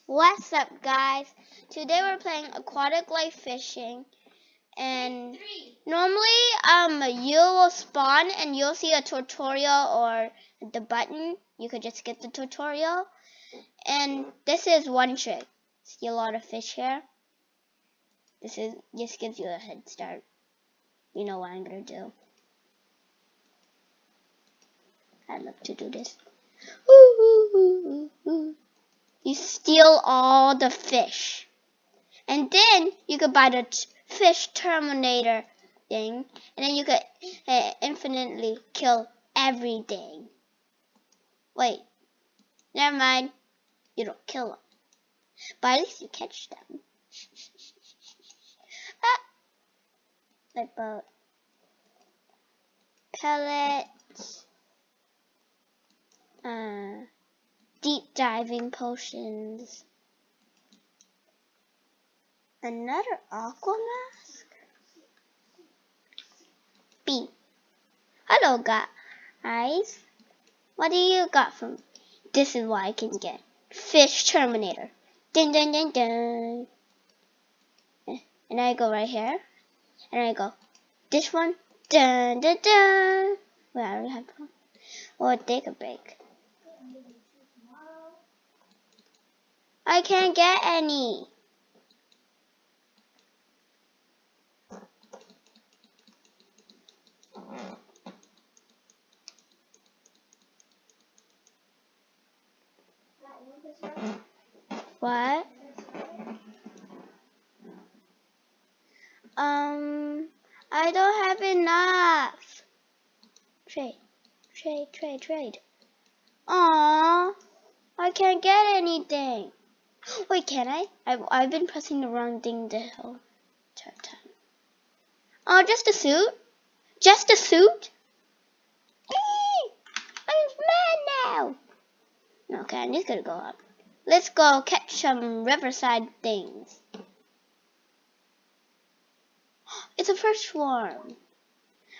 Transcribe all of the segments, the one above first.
What's up, guys? Today we're playing aquatic life fishing, and normally you will spawn and you'll see a tutorial or the button. You could just skip the tutorial, and this is one trick. See a lot of fish here. This gives you a head start. You know what I'm gonna do. I'd love to do this. You steal all the fish. And then you could buy the fish terminator thing, and then you could infinitely kill everything. Wait, never mind. You don't kill them, but at least you catch them. Like boat, pellets, deep diving potions, another aqua mask. B. Hello, guys. What do you got from? This is what I can get. Fish Terminator. Dun dun dun dun. And I go right here. And I go this one. Dun dun dun. Wait, I already have one. Or take a break. I can't get any. What? I don't have enough. Trade. Aww, I can't get anything. Wait, can I? I've been pressing the wrong thing the whole time. Oh, just a suit? Just a suit? I'm mad now. Okay, I'm just gonna go up. Let's go catch some riverside things. It's a first swarm.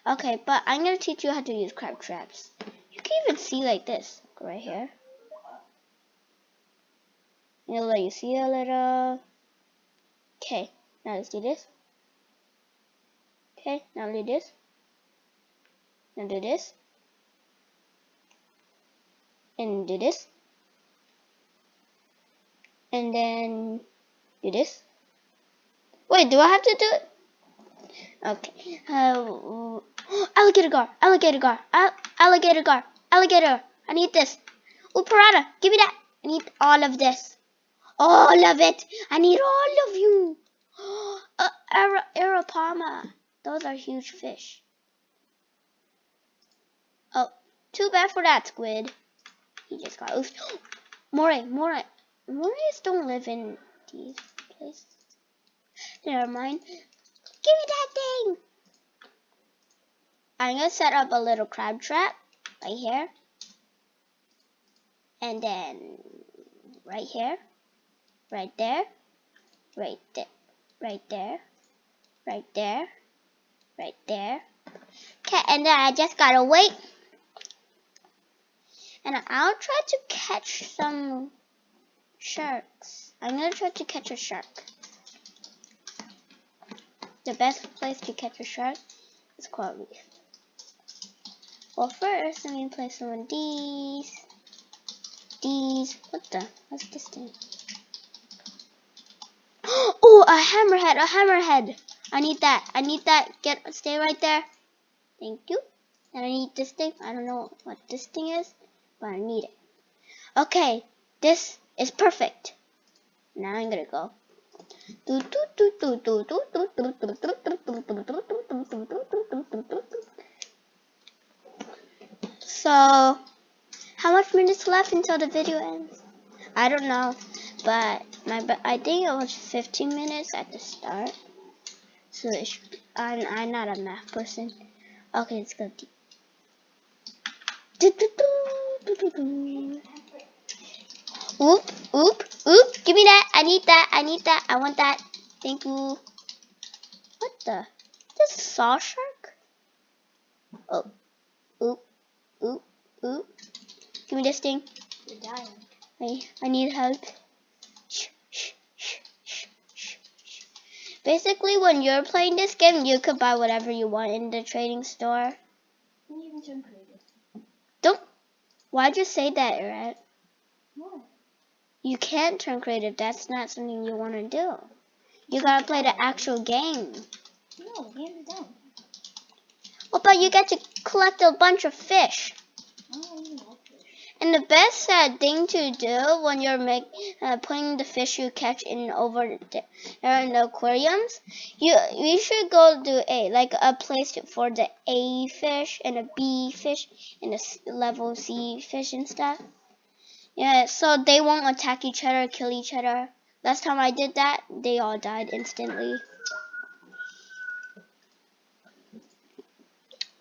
Okay, but I'm gonna teach you how to use crab traps. You can even see like this. Go right here. It'll let you see a little. Okay, now let's do this. Okay, now do this. Now do this. And do this. And then do this. Wait, do I have to do it? Okay. Alligator gar. Alligator. I need this. Oh, piranha, give me that. I need all of this. All of it. I need all of you. Arapama. Those are huge fish. Oh, too bad for that squid. He just got oofed. Morays don't live in these places. Never mind. Give me that thing. I'm gonna set up a little crab trap right here. And then right here. Right there. Right there. Right there. Right there. Right there. Okay, and then I just gotta wait. And I'll try to catch some sharks. I'm gonna try to catch a shark. The best place to catch a shark is coral reef. Well, first I'm gonna place some of these. What's this thing? Oh, a hammerhead. I need that. Stay right there. Thank you. And I need this thing. I don't know what this thing is, but I need it. Okay, this is perfect. Now I'm gonna go. So, how much minutes left until the video ends? I don't know, but I think it was 15 minutes at the start. So I'm not a math person. Okay, let's go deep. Oop. Give me that. I need that. I want that. Thank you. What the? This is a saw shark? Oh. Oop. Give me this thing. You're dying. I need help. Basically, when you're playing this game, you could buy whatever you want in the trading store. Can you even turn creative? Don't. Why'd you say that, Red? What? You can't turn creative. That's not something you want to do. You gotta play the actual game. No, the game is done. Well, but you get to collect a bunch of fish. I don't even like fish. And the best thing to do when you're putting the fish you catch in over there in the aquariums, you should go do a place for the A fish and a B fish and the level C fish and stuff. Yeah, so they won't attack each other, kill each other. Last time I did that, they all died instantly.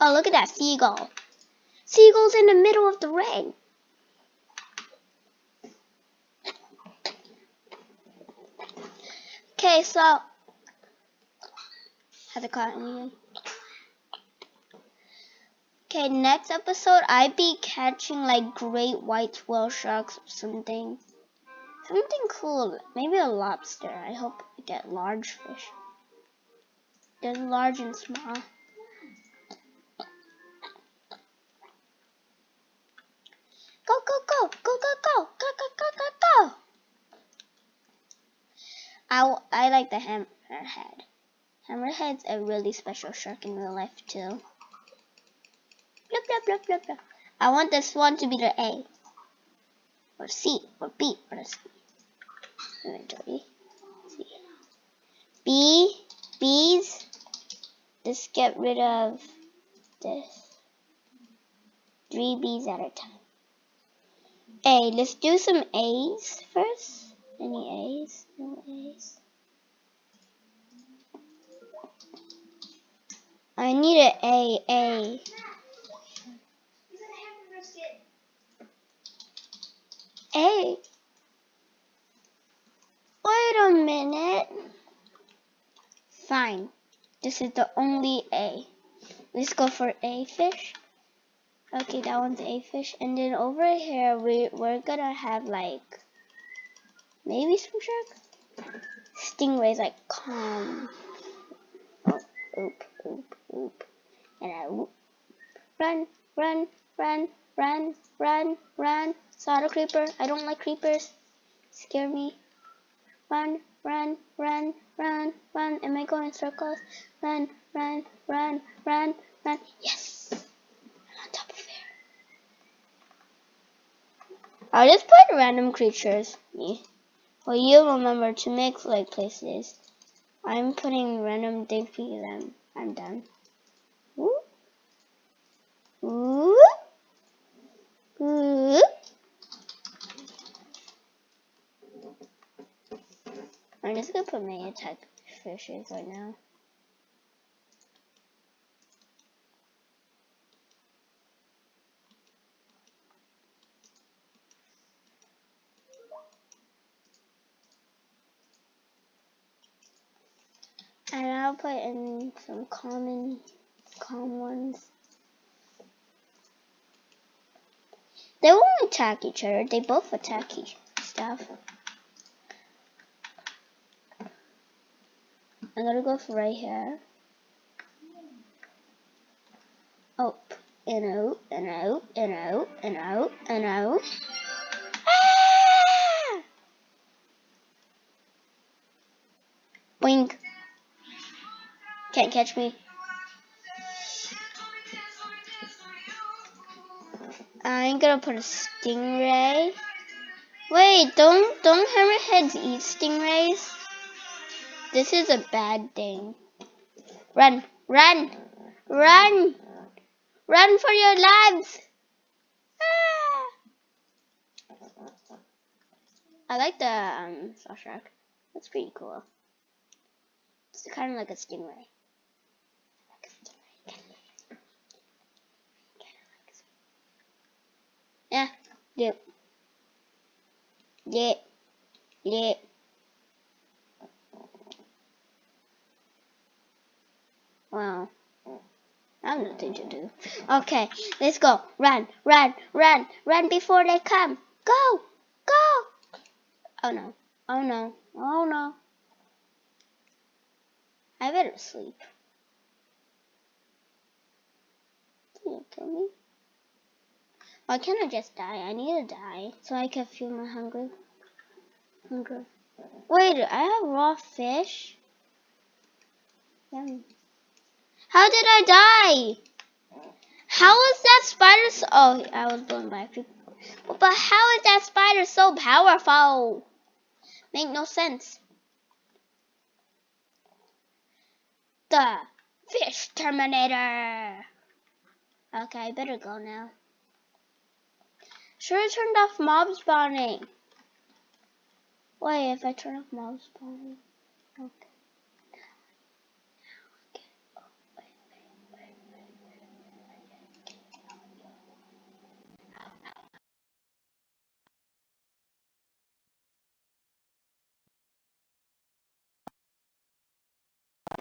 Oh, look at that seagull. Seagull's in the middle of the ring. Okay, so have it caught anything? Okay, next episode I'd be catching like great white whale sharks or something. Something cool. Maybe a lobster. I hope I get large fish. There's large and small. Go, go, go, go, go, go, go, go, go, go, go. I like the hammerhead. Hammerhead's a really special shark in real life too. Blup, blup, blup, blup, blup. I want this one to be the A. Or C. Or B. Or the C. Inventory. C. B. B's. Just get rid of this. 3 B's at a time. A. Let's do some A's first. Any A's? No A's. I need an A. A. Wait a minute. Fine. This is the only A. Let's go for A fish. Okay, that one's A fish. And then over here, we're gonna have like maybe some shark? Stingrays like calm. Oh, oop. And I whoop. Run, run, run, run, run, run. Saw the creeper. I don't like creepers. Scare me. Run, run, run, run, run. Am I going in circles? Run, run, run, run, run. Yes! I'm on top of there. I'll just put random creatures. Well, you remember to make like places. I'm putting random things because I'm done. Ooh. Ooh. Ooh. I'm just gonna put my attack fishes right now. And I'll put in some calm ones. They won't attack each other. They both attack each stuff. I'm gonna go for right here. Oh, and out, and out, and out, and out, and out. Ah! Boink. Can't catch me. I'm gonna put a stingray. Wait, don't hammerheads eat stingrays? This is a bad thing. Run, run, run, run for your lives. Ah! I like the saw shark. That's pretty cool. It's kind of like a stingray. Yeah, yeah. Wow. I have nothing to do. Okay, let's go. Run, run, run, run before they come. Go, go. Oh no, oh no, oh no. I better sleep. Please kill me. Why can't I just die? I need to die so I can feel my hunger. Wait, I have raw fish? Yum. How did I die? How is that spider oh, I was blown by a creeper. But how is that spider so powerful? Make no sense. The fish terminator. Okay, I better go now. Should have turned off mob spawning. Wait, if I turn off mob spawning. Okay.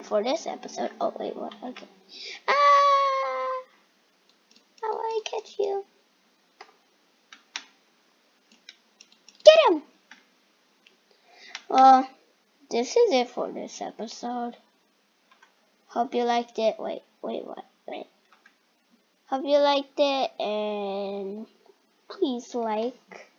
For this episode. Oh wait, what? Okay. Ah! How will I catch you? Get him! Well, this is it for this episode. Hope you liked it. Wait, what? Wait. Hope you liked it, and please like,